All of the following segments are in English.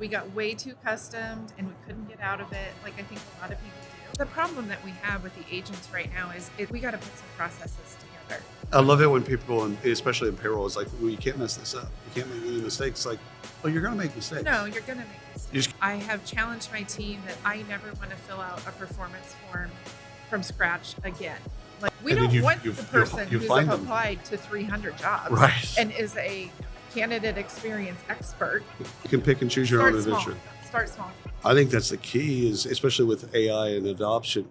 We got way too accustomed and we couldn't get out of it, like I think a lot of people do. The problem that we have with the agents right now is we got to put some processes together. I love it when people, especially in payroll, is like, well, you can't mess this up. You can't make any mistakes. Like, well, you're going to make mistakes. No, you're going to make mistakes. I have challenged my team that I never want to fill out a performance form from scratch again. Like, we don't want the person who's applied to 300 jobs and is a candidate experience expert. You can pick and choose your own adventure. Start small. I think that's the key, is especially with AI and adoption.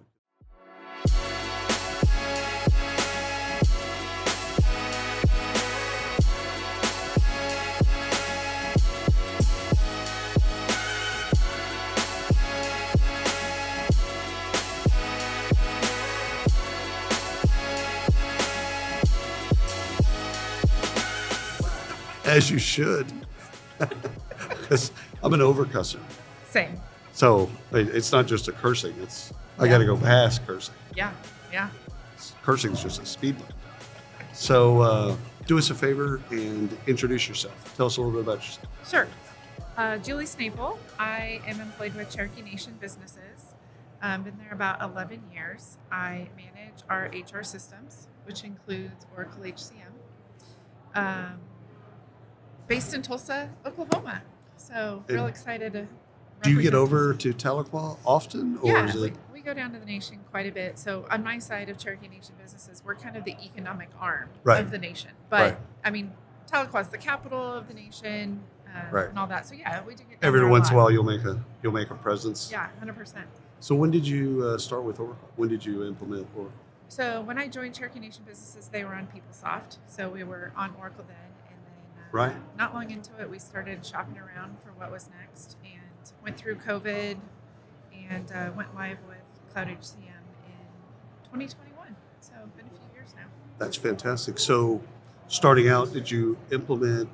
As you should, because I'm an overcusser. Same. So it's not just a cursing. I got to go past cursing. Yeah. Cursing is just a speed bump. So do us a favor and introduce yourself. Tell us a little bit about yourself. Sure. Julie Snaple. I am employed with Cherokee Nation Businesses. Been there about 11 years. I manage our HR systems, which includes Oracle HCM. Based in Tulsa, Oklahoma. So real excited to do you get over to Tahlequah often? Or yeah, is it... we go down to the nation quite a bit. So on my side of Cherokee Nation Businesses, we're kind of the economic arm of the nation. But I mean, Tahlequah is the capital of the nation and all that. So yeah, we do get every once in a while you'll make a presence. Yeah, 100%. So when did you start with Oracle? When did you implement Oracle? So when I joined Cherokee Nation Businesses, they were on PeopleSoft. So we were on Oracle then. Not long into it, we started shopping around for what was next and went through COVID and went live with Cloud HCM in 2021. So been a few years now. That's fantastic. So starting out, did you implement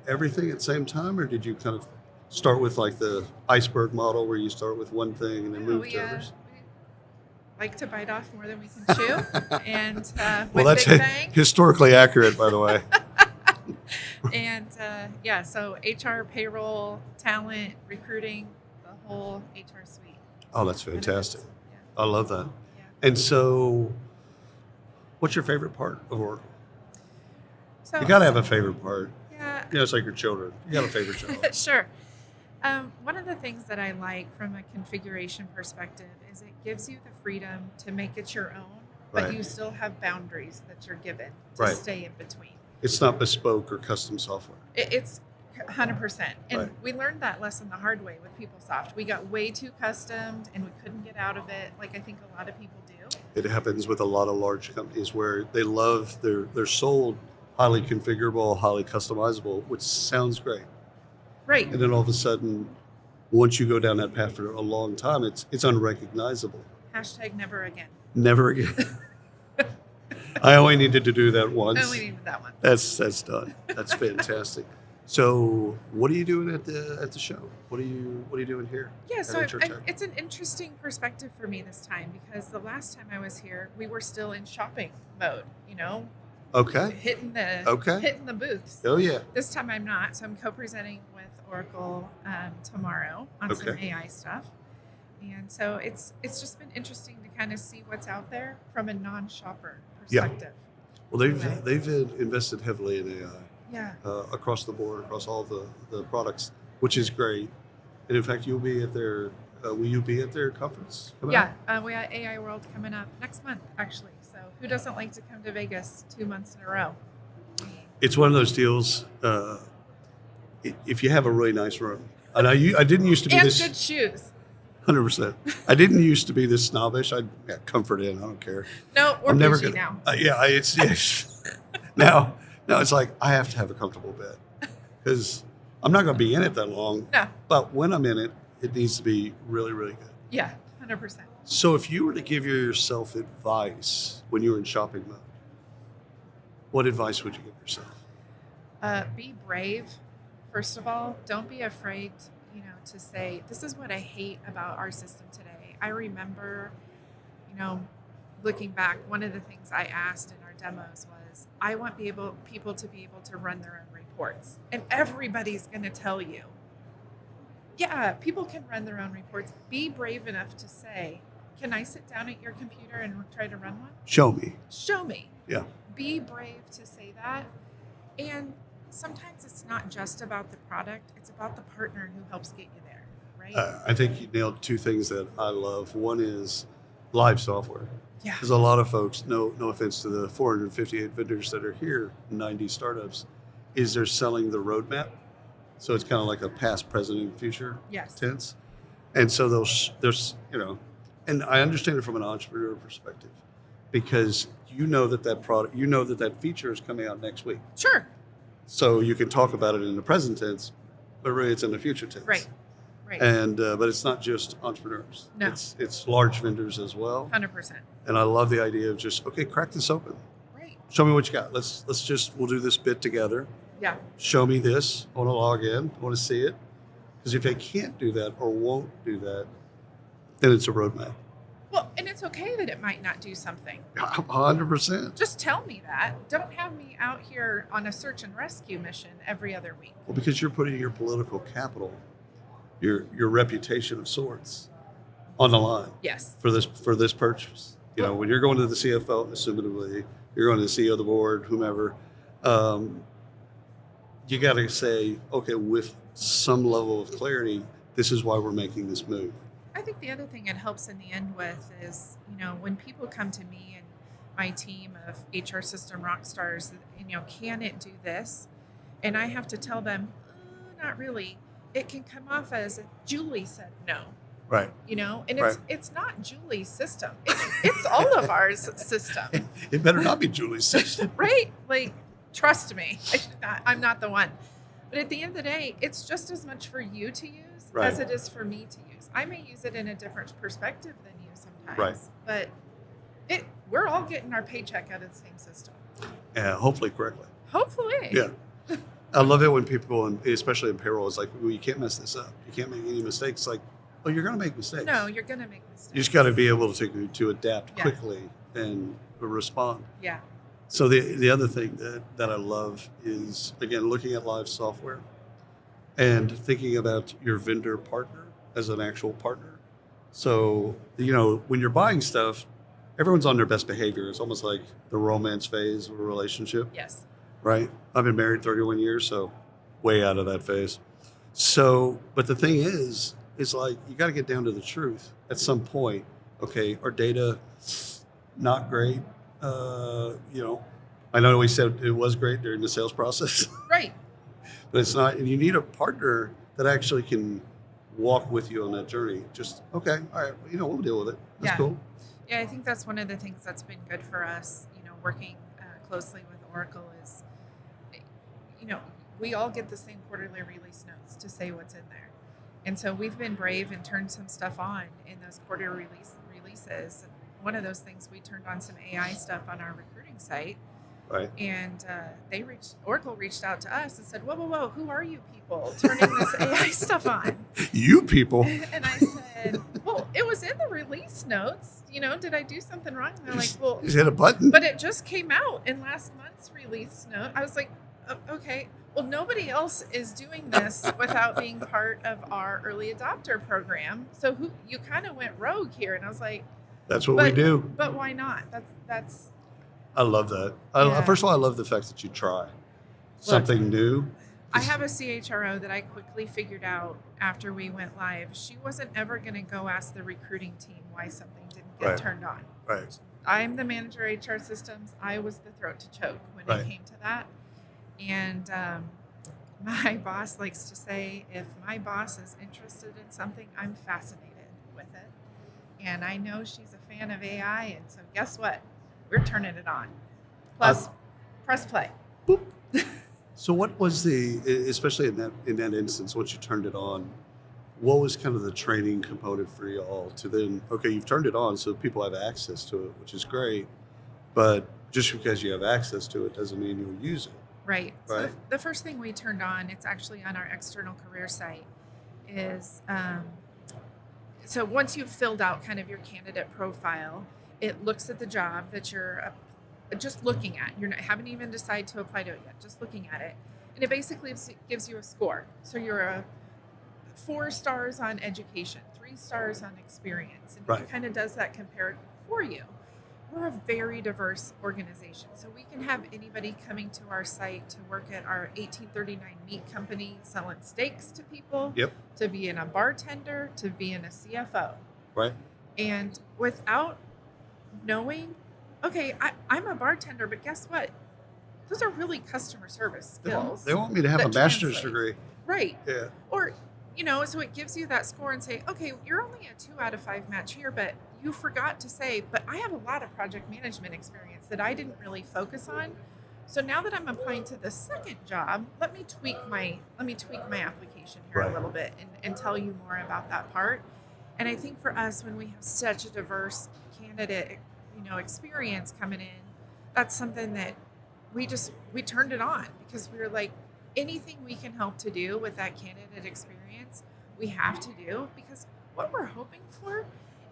everything at the same time, or did you kind of start with like the iceberg model where you start with one thing and then move to others? We like to bite off more than we can chew. And well, that's historically accurate, by the way. And so HR, payroll, talent, recruiting, the whole HR suite. Oh, that's fantastic. Yeah. I love that. Yeah. And so what's your favorite part of Oracle? So, you got to have a favorite part. Yeah. It's like your children. You got a favorite child. Sure. One of the things that I like from a configuration perspective is it gives you the freedom to make it your own, but you still have boundaries that you're given to stay in between. It's not bespoke or custom software. It's 100%. And we learned that lesson the hard way with PeopleSoft. We got way too accustomed and we couldn't get out of it like I think a lot of people do. It happens with a lot of large companies where they love, they're sold highly configurable, highly customizable, which sounds great. Right. And then all of a sudden, once you go down that path for a long time, it's unrecognizable. # never again. Never again. I only needed to do that once. I only needed that once. That's done. That's fantastic. So, what are you doing at the show? What are you doing here? Yeah, so it's an interesting perspective for me this time because the last time I was here, we were still in shopping mode. Okay. Hitting the booths. Oh yeah. This time I'm not, so I'm co-presenting with Oracle tomorrow on some AI stuff. And so it's just been interesting to kind of see what's out there from a non-shopper perspective. Yeah. Well, they've invested heavily in AI. Yeah. Across the board, across all the products, which is great. And in fact, you'll be at their. Will you be at their conference? We got AI World coming up next month, actually. So who doesn't like to come to Vegas 2 months in a row? It's one of those deals. If you have a really nice room, and I didn't used to be this. And good shoes. 100%. I didn't used to be this snobbish. I got Comfort Inn. I don't care. No, we're bougie now. It's now it's like I have to have a comfortable bed because I'm not going to be in it that long. No. But when I'm in it, it needs to be really, really good. Yeah, 100%. So if you were to give yourself advice when you were in shopping mode, what advice would you give yourself? Be brave. First of all, don't be afraid, to say, this is what I hate about our system today. I remember, looking back, one of the things I asked in our demos was, I want people to be able to run their own reports. And everybody's going to tell you, Yeah, people can run their own reports. Be brave enough to say, can I sit down at your computer and try to run one? Show me. Show me. Yeah. Be brave to say that. And sometimes it's not just about the product, it's about the partner who helps get you there, right? I think you nailed two things that I love. One is live software. Yeah. Because a lot of folks, no offense to the 458 vendors that are here, 90 startups, is they're selling the roadmap. So it's kind of like a past, present, and future Yes. tense. And so there's, and I understand it from an entrepreneur perspective because you know that product, that feature is coming out next week. Sure. So you can talk about it in the present tense, but really it's in the future tense. Right. And but it's not just entrepreneurs. No. It's large vendors as well. 100%. And I love the idea of just, okay, crack this open. Right. Show me what you got. We'll do this bit together. Yeah. Show me this. I want to log in. I want to see it. Because if they can't do that or won't do that, then it's a roadmap. Well, and it's okay that it might not do something. 100%. Just tell me that. Don't have me out here on a search and rescue mission every other week. Well, because you're putting your political capital, your reputation of sorts on the line. Yes. For this purchase. When you're going to the CFO, assumedly, you're going to the CEO of the board, whomever, you got to say, okay, with some level of clarity, this is why we're making this move. I think the other thing it helps in the end with is, when people come to me and my team of HR system rock stars, can it do this? And I have to tell them, not really. It can come off as Julie said no. Right. And Right. it's not Julie's system. It's all of ours system. It better not be Julie's system. Right? Like, trust me, I'm not the one. But at the end of the day, it's just as much for you to use Right. as it is for me to use. I may use it in a different perspective than you sometimes. Right. But we're all getting our paycheck out of the same system. Hopefully correctly. Hopefully. Yeah. I love it when people, especially in payroll, it's like, well, you can't mess this up. You can't make any mistakes. Like, well, you're going to make mistakes. No, you're going to make mistakes. You just got to be able to adapt Yeah. quickly and respond. Yeah. So the other thing that I love is, again, looking at live software and thinking about your vendor partner as an actual partner. So, when you're buying stuff, everyone's on their best behavior. It's almost like the romance phase of a relationship. Yes. Right? I've been married 31 years, so way out of that phase. So, but the thing is like, you got to get down to the truth at some point. Okay, our data, not great. I know we said it was great during the sales process, Right. but it's not. And you need a partner that actually can walk with you on that journey. Just, okay, all right, we'll deal with it. That's Yeah. cool. Yeah, I think that's one of the things that's been good for us, working closely with Oracle is, we all get the same quarterly release notes to say what's in there. And so we've been brave and turned some stuff on in those quarterly releases. And one of those things, we turned on some AI stuff on our recruiting site. Right. And Oracle reached out to us and said, whoa, who are you people turning this AI stuff on? You people. And I said, well, it was in the release notes. Did I do something wrong? And they're like, well, Just hit a button. but it just came out in last month's release note. I was like, okay, well, nobody else is doing this without being part of our early adopter program. So you kind of went rogue here. And I was like, That's what we do. but why not? That's. I love that. Yeah. First of all, I love the fact that you try something new. I have a CHRO that I quickly figured out after we went live. She wasn't ever going to go ask the recruiting team why something didn't get Right. turned on. Right. I'm the manager of HR systems. I was the throat to choke when Right. it came to that. And my boss likes to say, if my boss is interested in something, I'm fascinated with it. And I know she's a fan of AI. And so guess what? We're turning it on. Plus, press play. Boop. So what was especially in that instance, once you turned it on, what was kind of the training component for y'all to then, okay, you've turned it on so people have access to it, which is great, but just because you have access to it doesn't mean you'll use it. Right. So Right. the first thing we turned on, it's actually on our external career site, is so once you've filled out kind of your candidate profile, it looks at the job that you're just looking at. Haven't even decided to apply to it yet, just looking at it. And it basically gives you a score. So you're a 4 stars on education, 3 stars on experience, and Right. it kind of does that compared for you. We're a very diverse organization, so we can have anybody coming to our site to work at our 1839 meat company selling steaks to people, Yep. to be in a bartender, to be in a CFO. Right. And without knowing, okay, I'm a bartender, but guess what? Those are really customer service skills. They want me to have a that master's translate. degree. Right. Yeah. Or, so it gives you that score and say, okay, you're only a 2 out of 5 match here, but you forgot to say, but I have a lot of project management experience that I didn't really focus on. So now that I'm applying to the second job, let me tweak my application here Right. a little bit and tell you more about that part. And I think for us, when we have such a diverse candidate, experience coming in, that's something that we turned it on, because we were like, anything we can help to do with that candidate experience, we have to do, because what we're hoping for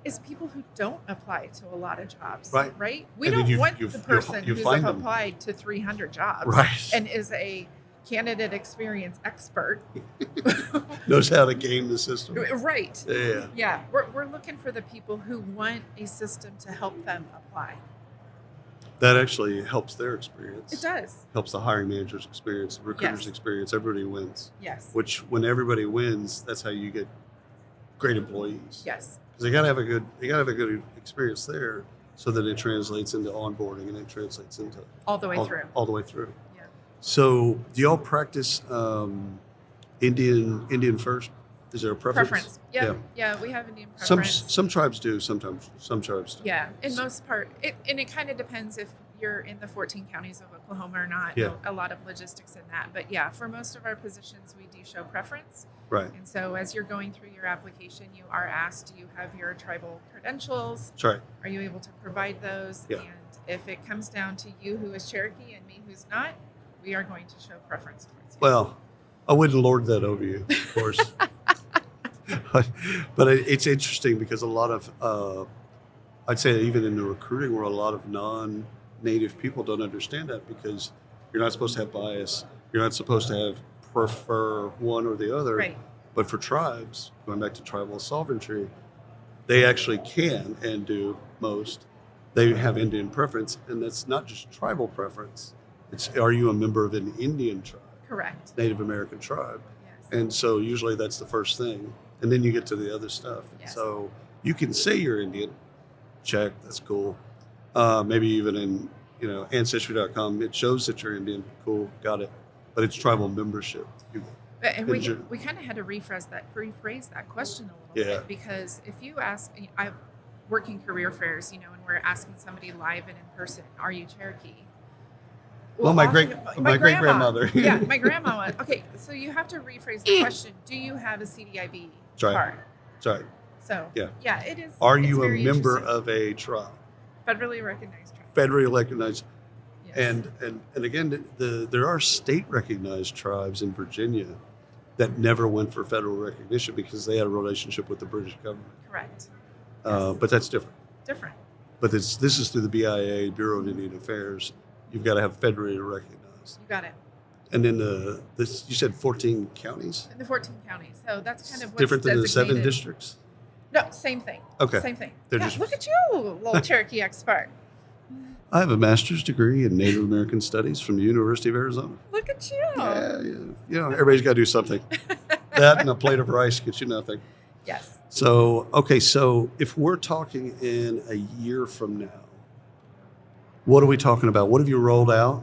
is people who don't apply to a lot of jobs, Right. We And then don't want the person you who's find them. applied to 300 jobs Right. and is a candidate experience expert. Knows how to game the system. Right. Yeah. Yeah. We're looking for the people who want a system to help them apply. That actually helps their experience. It does. Helps the hiring manager's experience, the recruiter's Yes. experience. Everybody wins. Yes. Which, when everybody wins, that's how you get great employees. Yes. Because they gotta have a good experience there, so that it translates into onboarding and it translates into All the way through. all the way through. Yeah. So, do y'all practice Indian first? Is there a preference? Yeah, we have Indian preference. Some tribes do. Sometimes some tribes do. Yeah, in most part, it kind of depends if you're in the 14 counties of Oklahoma or not. Yeah. A lot of logistics in that, but yeah, for most of our positions, we do show preference. Right. And so, as you're going through your application, you are asked, do you have your tribal credentials? That's right. Are you able to provide those? Yeah. And if it comes down to you who is Cherokee and me who's not, we are going to show preference towards you. Well, I wouldn't lord that over you, of course. But it's interesting because a lot of, I'd say even in the recruiting world, a lot of non-native people don't understand that, because you're not supposed to have bias. You're not supposed to prefer one or the other. Right. But for tribes, going back to tribal sovereignty, they actually can and do most. They have Indian preference, and that's not just tribal preference. It's, are you a member of an Indian tribe? Correct. Native American tribe. Yes. And so usually that's the first thing. And then you get to the other stuff. Yes. So you can say you're Indian. Check. That's cool. Maybe even in, Ancestry.com, it shows that you're Indian. Cool. Got it. But it's tribal membership. And we kind of had to rephrase that question a little bit, because if you ask, I work in career fairs, and we're asking somebody live and in person, are you Cherokee? Well, my great-grandmother. Yeah, my grandma. Okay, so you have to rephrase the question. Do you have a CDIB card? Sorry. So, yeah, it is. Are it's you a very member interesting. of a tribe? Federally recognized tribe. Federally recognized. Yes. And again, there are state-recognized tribes in Virginia that never went for federal recognition because they had a relationship with the British government. Correct. But that's different. Different. But this is through the BIA, Bureau of Indian Affairs. You've got to have federally recognized. You got it. And then you said 14 counties? In the 14 counties. So that's kind of what's different than the 7 designated. districts? No, same thing. Okay. Same thing. They're Yeah, just- look at you, little Cherokee expert. I have a master's degree in Native American Studies from the University of Arizona. Look at you. Yeah. Everybody's got to do something. That and a plate of rice gets you nothing. Yes. So if we're talking in a year from now, what are we talking about? What have you rolled out?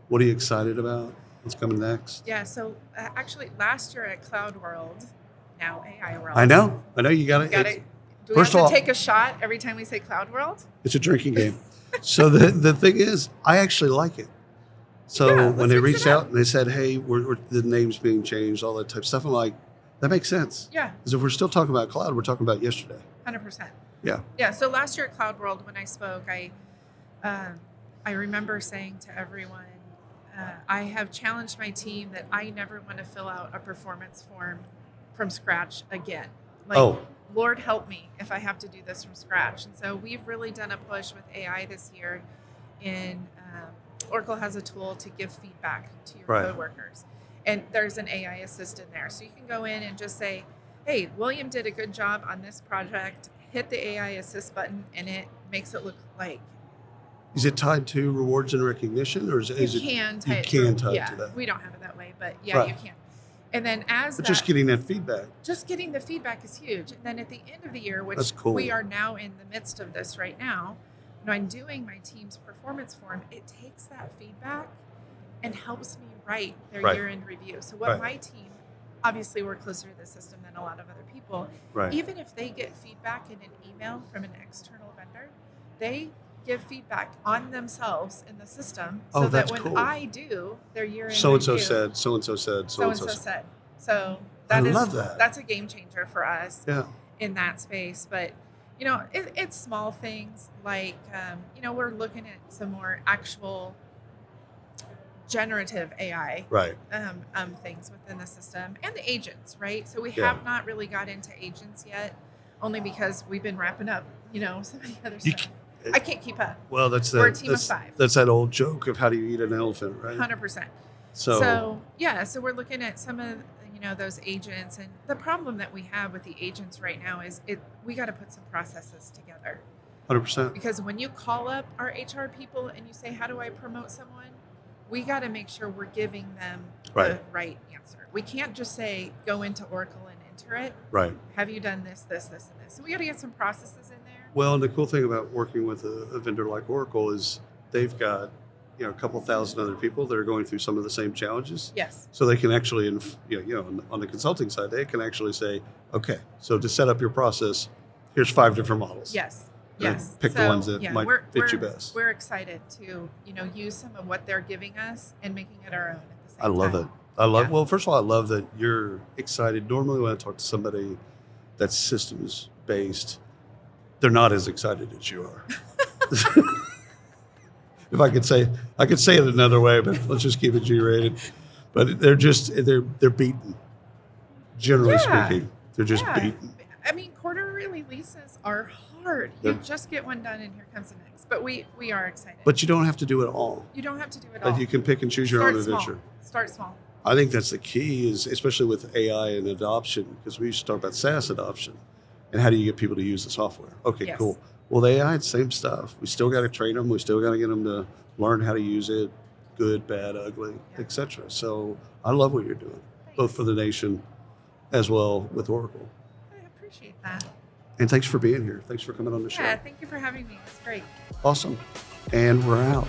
What are you excited about? What's coming next? Yeah. So actually, last year at Cloud World, now AI World. I know you got Got it. it. Do we First have of to all- take a shot every time we say Cloud World? It's a drinking game. So the thing is, I actually like it. So Yeah, when let's they mix it reached up. out and they said, hey, we're the name's being changed, all that type of stuff, I'm like, that makes sense. Yeah, Because if we're still talking about cloud, we're talking about yesterday. 100%. Yeah. Yeah. So last year at Cloud World, when I spoke, I remember saying to everyone, I have challenged my team that I never want to fill out a performance form from scratch again. Lord help me if I have to do this from scratch. And so we've really done a push with AI this year. Oracle has a tool to give feedback to your Right. coworkers. And there's an AI assistant there. So you can go in and just say, hey, William did a good job on this project. Hit the AI assist button, and it makes it look like Is it tied to rewards and recognition, or is you it can you tie it can to, tie it yeah, to that? we don't have it that way, but yeah, Right. you can. And then as But that, just getting that feedback. just getting the feedback is huge. And then at the end of the year, That's which cool. we are now in the midst of this right now, when I'm doing my team's performance forum, it takes that feedback and helps me write their Right. year-end review. So what Right. my team, obviously we're closer to the system than a lot of other people, Right. even if they get feedback in an email from an external vendor, they give feedback on themselves in the system so Oh, that that's when cool. I do their year-end So and so review, said. So and so said. So so and and so so said. said. So I that is love that. that's a game changer for us Yeah. in that space. But it's small things like we're looking at some more actual generative AI Right. things within the system and the agents, right? So we Yeah. have not really got into agents yet, only because we've been wrapping up, so many other You stuff. I can't keep up. Well, that's We're a that. team of That's 5. that's that old joke of how do you eat an elephant, right? 100%. So So we're looking at some of those agents, and the problem that we have with the agents right now is we got to put some processes together, 100%. because when you call up our HR people and you say, how do I promote someone, we got to make sure we're giving them the Right. right answer. We can't just say go into Oracle and enter it. Right. Have you done this, this, this, and this? So we got to get some processes in there. Well, and the cool thing about working with a vendor like Oracle is they've got a couple thousand other people that are going through some of the same challenges. Yes. So they can actually, on the consulting side, they can actually say, okay, so to set up your process, here's 5 different models. Yes. And then Yes. pick the ones that might fit you best. We're excited to, use some of what they're giving us and making it our own at the same I time. love it. I love. Yeah. Well, first of all, I love that you're excited. Normally, when I talk to somebody that's systems based, they're not as excited as you are. If I could say it another way, but let's just keep it G-rated. But they're beaten. Generally Yeah. speaking, they're just Yeah. beaten. I mean, quarterly releases are hard. You Yeah. just get one done and here comes the next. But we are excited. But you don't have to do it all. you don't have to do it all. But you can pick and choose your Start own small. adventure. Start small. I think that's the key, is especially with AI and adoption, because we used to talk about SaaS adoption and how do you get people to use the software. Okay, Yes. cool. Well, the AI, same stuff. We still got to train them. We still got to get them to learn how to use it, good, bad, ugly, Yeah. etc. So I love what you're doing, both for the nation as well with Oracle. I appreciate that. And thanks for being here. Thanks for coming on the show. Yeah, thank you for having me. It's great. Awesome. And we're out.